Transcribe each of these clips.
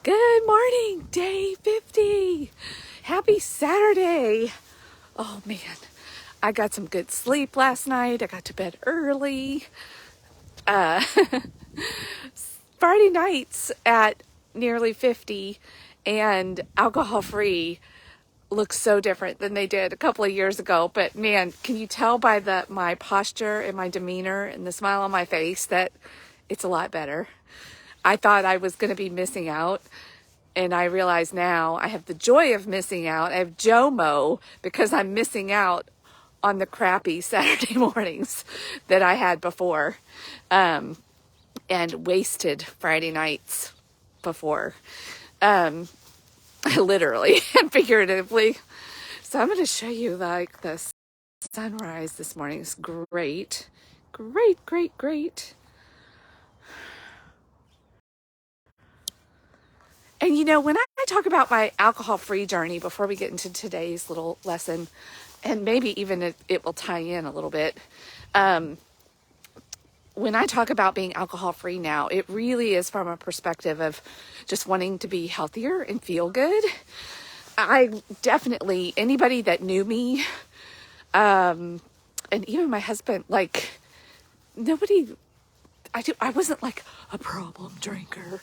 Good morning, day 50. Happy Saturday. Oh man, I got some good sleep last night. I got to bed early. Uh, Friday nights at nearly 50 and alcohol free look so different than they did a couple of years ago. But man, can you tell by my posture and my demeanor and the smile on my face that it's a lot better? I thought I was going to be missing out. And I realize now I have the joy of missing out. I have JOMO because I'm missing out on the crappy Saturday mornings that I had before, and wasted Friday nights before, literally and figuratively. So I'm going to show you like the sunrise this morning. It's great, great, great, great. And you know, when I talk about my alcohol-free journey, before we get into today's little lesson, and maybe even it will tie in a little bit, when I talk about being alcohol-free now, it really is from a perspective of just wanting to be healthier and feel good. I definitely, anybody that knew me, and even my husband, like, I wasn't like a problem drinker.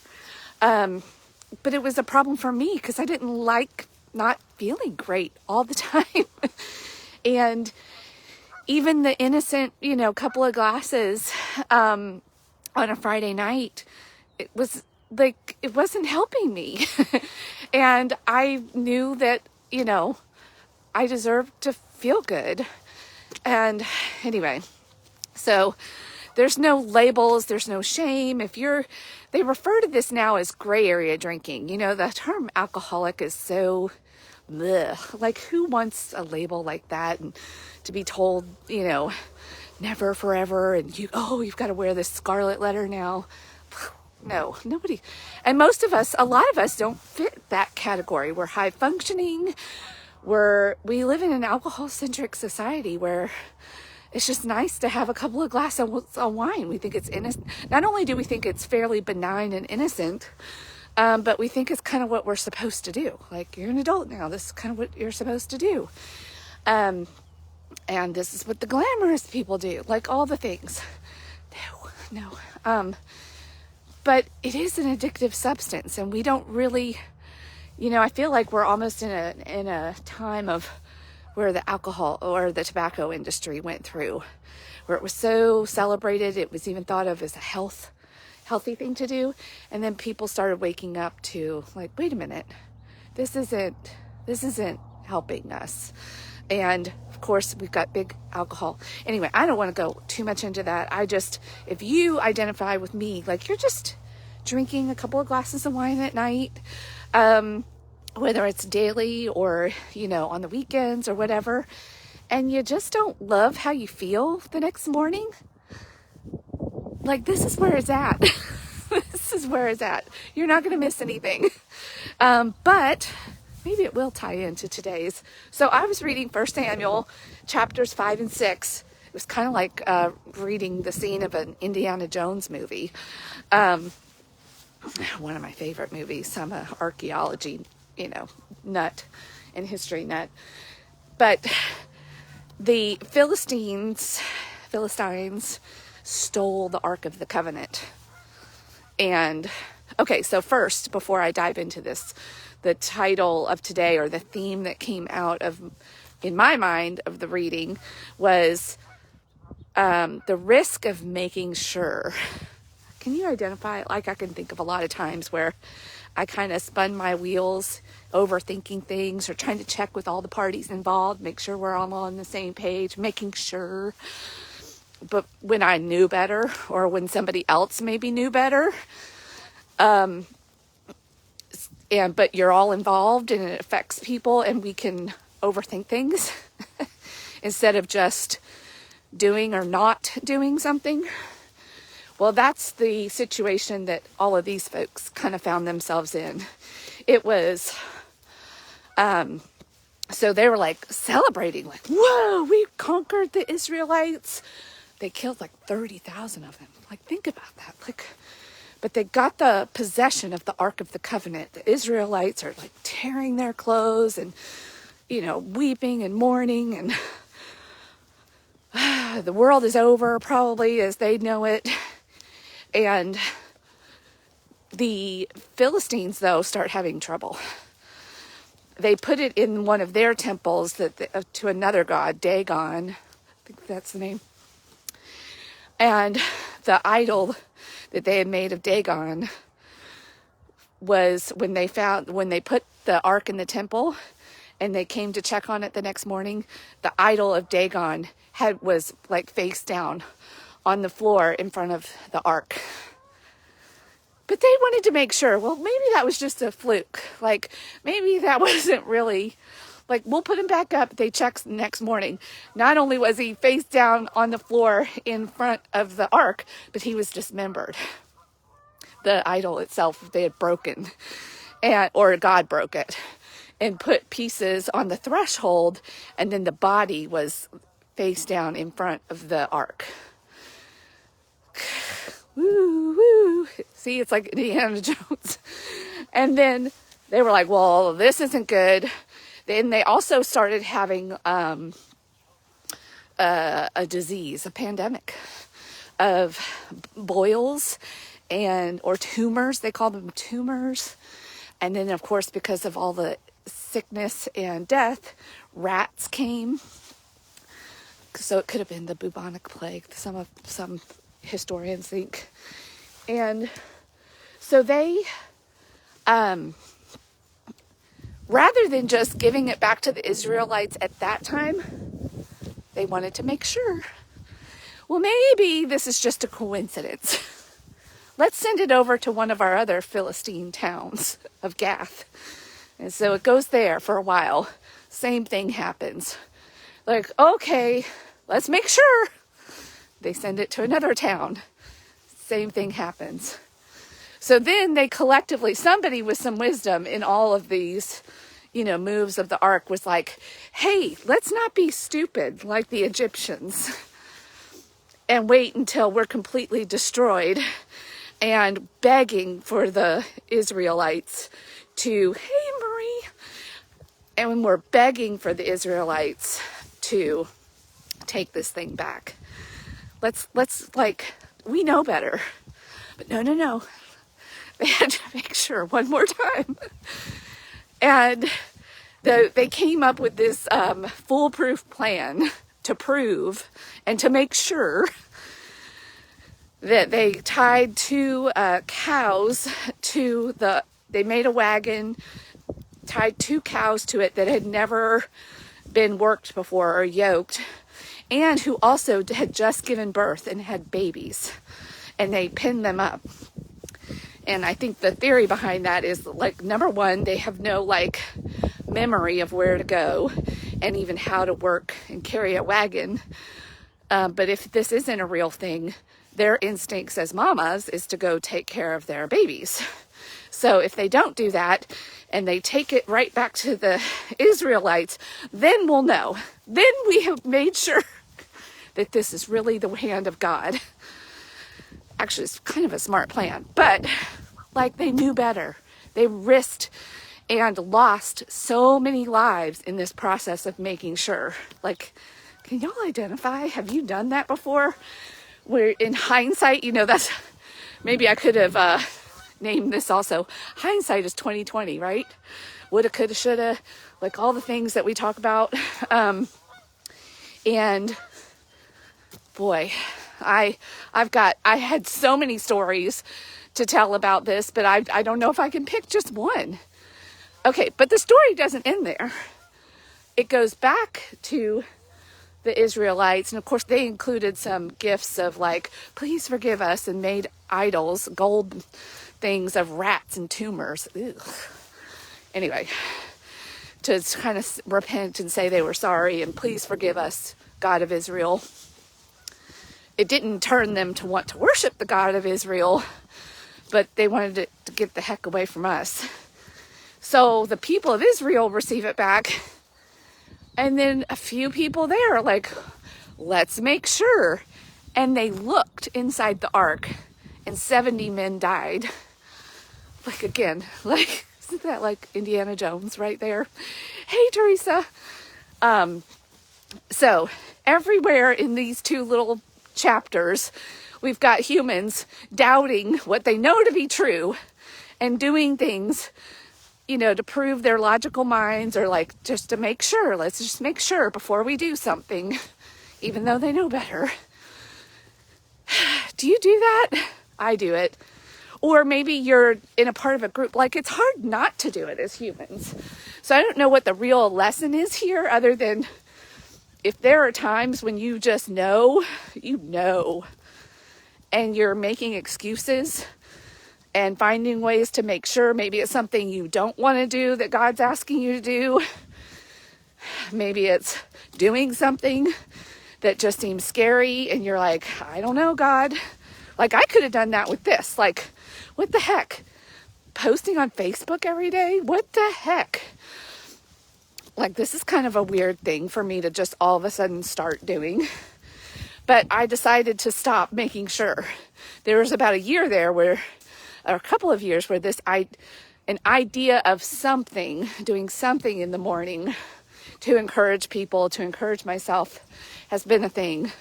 But it was a problem for me because I didn't like not feeling great all the time. And even the innocent, couple of glasses on a Friday night, it wasn't helping me. And I knew that, I deserved to feel good. And anyway, so there's no labels, there's no shame. They refer to this now as gray area drinking. The term alcoholic is so, bleh. Like, who wants a label like that and to be told, never, forever, and you've got to wear this scarlet letter now. No, nobody. And a lot of us don't fit that category. We're high functioning. We live in an alcohol-centric society where it's just nice to have a couple of glasses of wine. We think it's innocent. Not only do we think it's fairly benign and innocent, but we think it's kind of what we're supposed to do. Like, you're an adult now. This is kind of what you're supposed to do. And this is what the glamorous people do. Like, all the things. No. But it is an addictive substance, and we don't really, I feel like we're almost in a time of where the alcohol or the tobacco industry went through, where it was so celebrated, it was even thought of as a healthy thing to do. And then people started waking up to, like, wait a minute, this isn't helping us. And of course we've got big alcohol. Anyway, I don't want to go too much into that. If you identify with me, like, you're just drinking a couple of glasses of wine at night, whether it's daily or, on the weekends or whatever, and you just don't love how you feel the next morning, like, this is where it's at. This is where it's at. You're not going to miss anything. But maybe it will tie into today's. So I was reading 1 Samuel chapters 5 and 6. It was kind of like reading the scene of an Indiana Jones movie. One of my favorite movies. I'm an archaeology nut and history nut. But the Philistines stole the Ark of the Covenant. And okay, so first, before I dive into this, the title of today, or the theme that came out in my mind of the reading, was the risk of making sure. Can you identify? Like, I can think of a lot of times where I kind of spun my wheels, overthinking things, or trying to check with all the parties involved, make sure we're all on the same page, making sure. But when I knew better, or when somebody else maybe knew better, but you're all involved and it affects people, and we can overthink things instead of just doing or not doing something. Well, that's the situation that all of these folks kind of found themselves in. It was, so they were like celebrating, like, whoa, we conquered the Israelites. They killed like 30,000 of them. Like, think about that. Like, but they got the possession of the Ark of the Covenant. The Israelites are like tearing their clothes and, weeping and mourning, and the world is over probably as they know it. And the Philistines, though, start having trouble. They put it in one of their temples to another god, Dagon. I think that's the name. And the idol that they had made of Dagon was when they put the ark in the temple and they came to check on it the next morning, the idol of Dagon was like face down on the floor in front of the ark. But they wanted to make sure, well, maybe that was just a fluke. Like, maybe that wasn't really, like, we'll put him back up. They checked the next morning. Not only was he face down on the floor in front of the ark, but he was dismembered. The idol itself, they had broken, or God broke it, and put pieces on the threshold, and then the body was face down in front of the ark. Woo, woo. See, it's like Indiana Jones. And then they were like, well, this isn't good. Then they also started having a disease, a pandemic of boils or tumors. They call them tumors. And then, of course, because of all the sickness and death, rats came. So it could have been the bubonic plague, some historians think. And so they, rather than just giving it back to the Israelites at that time, they wanted to make sure, well, maybe this is just a coincidence. Let's send it over to one of our other Philistine towns of Gath. And so it goes there for a while. Same thing happens. Like, okay, let's make sure. They send it to another town. Same thing happens. So then they collectively, somebody with some wisdom in all of these, moves of the ark was like, hey, let's not be stupid like the Egyptians and wait until we're completely destroyed and begging for the Israelites to, hey, Marie. And when we're begging for the Israelites to take this thing back. Let's we know better. But no. They had to make sure one more time. And they came up with this foolproof plan to prove and to make sure that they tied two cows they made a wagon, tied two cows to it that had never been worked before or yoked, and who also had just given birth and had babies, and they pinned them up. And I think the theory behind that is, like, number one, they have no memory of where to go and even how to work and carry a wagon. But if this isn't a real thing, their instincts as mamas is to go take care of their babies. So if they don't do that and they take it right back to the Israelites, then we'll know. Then we have made sure that this is really the hand of God. Actually, it's kind of a smart plan, but they knew better. They risked and lost so many lives in this process of making sure. Can y'all identify? Have you done that before? Where in hindsight, that's, maybe I could have named this also. Hindsight is 20/20, right? Woulda, coulda, shoulda, all the things that we talk about. And boy, I had so many stories to tell about this, but I don't know if I can pick just one. Okay, but the story doesn't end there. It goes back to the Israelites, and of course they included some gifts of please forgive us, and made idols, gold things of rats and tumors. Ugh. Anyway, to kind of repent and say they were sorry and please forgive us, God of Israel. It didn't turn them to want to worship the God of Israel, but they wanted to get the heck away from us. So the people of Israel receive it back, and then a few people there are like, let's make sure. And they looked inside the ark, and 70 men died. Like, again, like, isn't that like Indiana Jones right there? Hey, Teresa. So everywhere in these two little chapters, we've got humans doubting what they know to be true and doing things, to prove their logical minds, or like just to make sure. Let's just make sure before we do something, even though they know better. Do you do that? I do it. Or maybe you're in a part of a group, like it's hard not to do it as humans. So I don't know what the real lesson is here, other than if there are times when you just know, and you're making excuses and finding ways to make sure. Maybe it's something you don't want to do that God's asking you to do. Maybe it's doing something that just seems scary and you're like, I don't know, God. Like, I could have done that with this. Like, what the heck? Posting on Facebook every day? What the heck? Like, this is kind of a weird thing for me to just all of a sudden start doing. But I decided to stop making sure. There was about a year there or a couple of years where an idea of something, doing something in the morning to encourage people, to encourage myself, has been a thing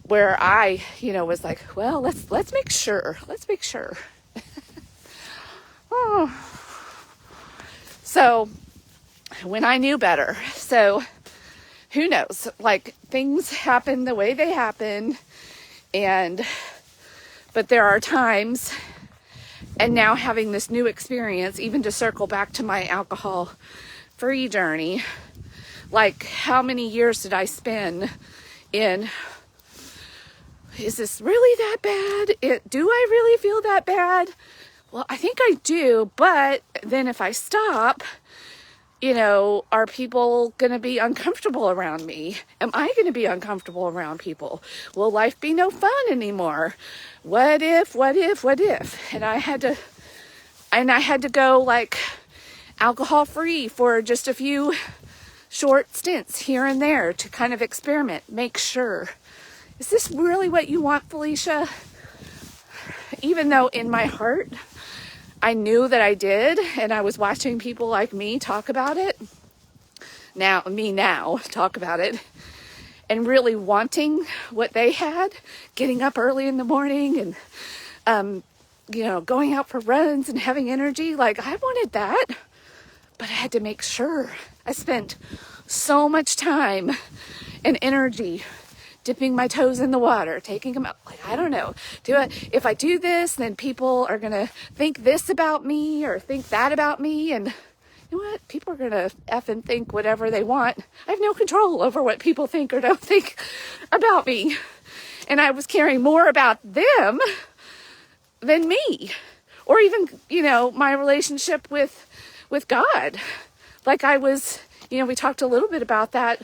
where I, was like, well, let's make sure. Let's make sure. Oh. So when I knew better, so who knows, like, things happen the way they happen, but there are times, and now having this new experience, even to circle back to my alcohol-free journey, like, how many years did I spend in, is this really that bad? Do I really feel that bad? Well, I think I do, but then if I stop, are people going to be uncomfortable around me? Am I going to be uncomfortable around people? Will life be no fun anymore? What if? And I had to go like alcohol free for just a few short stints here and there to kind of experiment, make sure. Is this really what you want, Felicia? Even though in my heart, I knew that I did, and I was watching people like me talk about it. Now talk about it, and really wanting what they had, getting up early in the morning and, going out for runs and having energy. Like, I wanted that, but I had to make sure. I spent so much time and energy dipping my toes in the water, taking them out. Like, I don't know. If I do this, then people are going to think this about me or think that about me. And you know what? People are going to effing think whatever they want. I have no control over what people think or don't think about me. And I was caring more about them than me. Or even, my relationship with God. Like, I was, we talked a little bit about that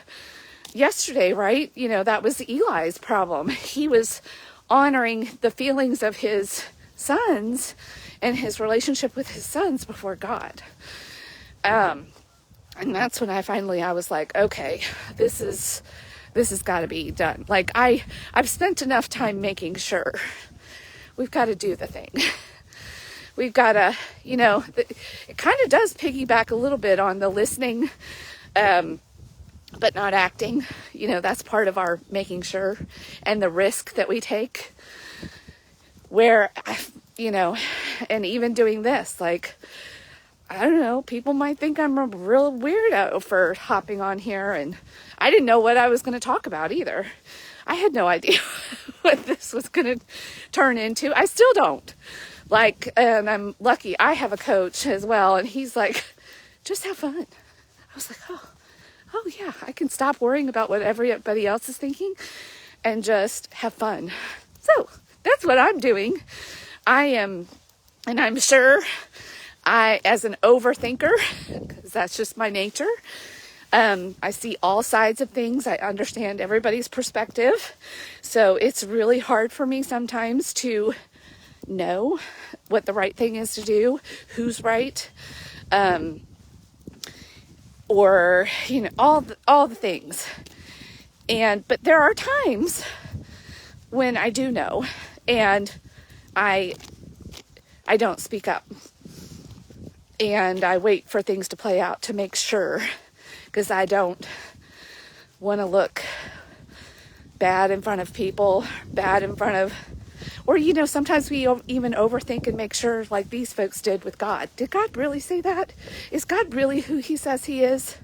yesterday, right? That was Eli's problem. He was honoring the feelings of his sons and his relationship with his sons before God. And that's when I was like, okay, this has got to be done. Like, I've spent enough time making sure. We've got to do the thing. We've got to, it kind of does piggyback a little bit on the listening, but not acting. That's part of our making sure, and the risk that we take, where, and even doing this, like, I don't know, people might think I'm a real weirdo for hopping on here, and I didn't know what I was going to talk about either. I had no idea what this was going to turn into. I still don't. Like, and I'm lucky I have a coach as well, and he's like, just have fun. I was like, oh yeah, I can stop worrying about what everybody else is thinking and just have fun. So that's what I'm doing. And I'm sure as an overthinker, because that's just my nature, I see all sides of things. I understand everybody's perspective. So it's really hard for me sometimes to know what the right thing is to do, who's right, or, all the things. But there are times when I do know, and I don't speak up. And I wait for things to play out to make sure, because I don't want to look bad in front of people, bad in front of, or, sometimes we even overthink and make sure, like these folks did with God. Did God really say that? Is God really who he says he is?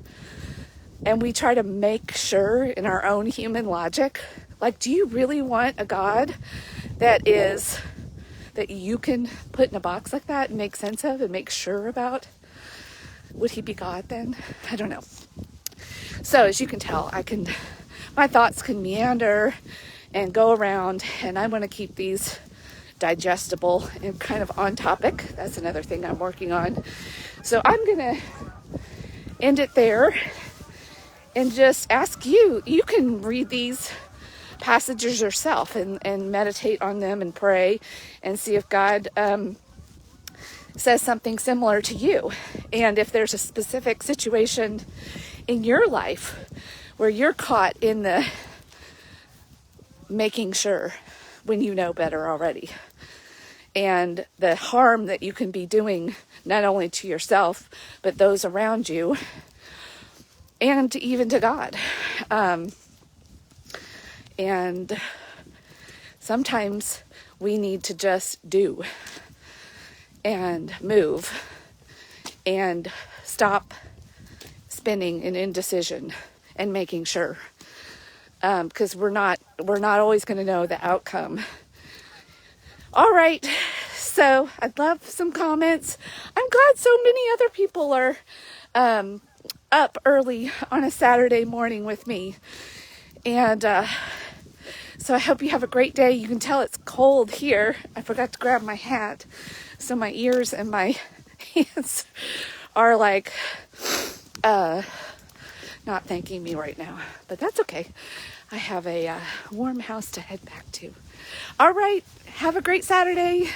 And we try to make sure in our own human logic, like, do you really want a God that you can put in a box like that and make sense of and make sure about? Would he be God then? I don't know. So as you can tell, my thoughts can meander and go around, and I want to keep these digestible and kind of on topic. That's another thing I'm working on. So I'm going to end it there and just ask you can read these passages yourself and meditate on them and pray and see if God says something similar to you. And if there's a specific situation in your life where you're caught in the making sure when you know better already, and the harm that you can be doing not only to yourself but those around you and even to God. And sometimes we need to just do and move and stop spinning in indecision and making sure, because we're not always going to know the outcome. All right, so I'd love some comments. I'm glad so many other people are up early on a Saturday morning with me, and so I hope you have a great day. You can tell it's cold here. I forgot to grab my hat, so my ears and my hands are like not thanking me right now, but that's okay. I have a warm house to head back to. All right, have a great Saturday.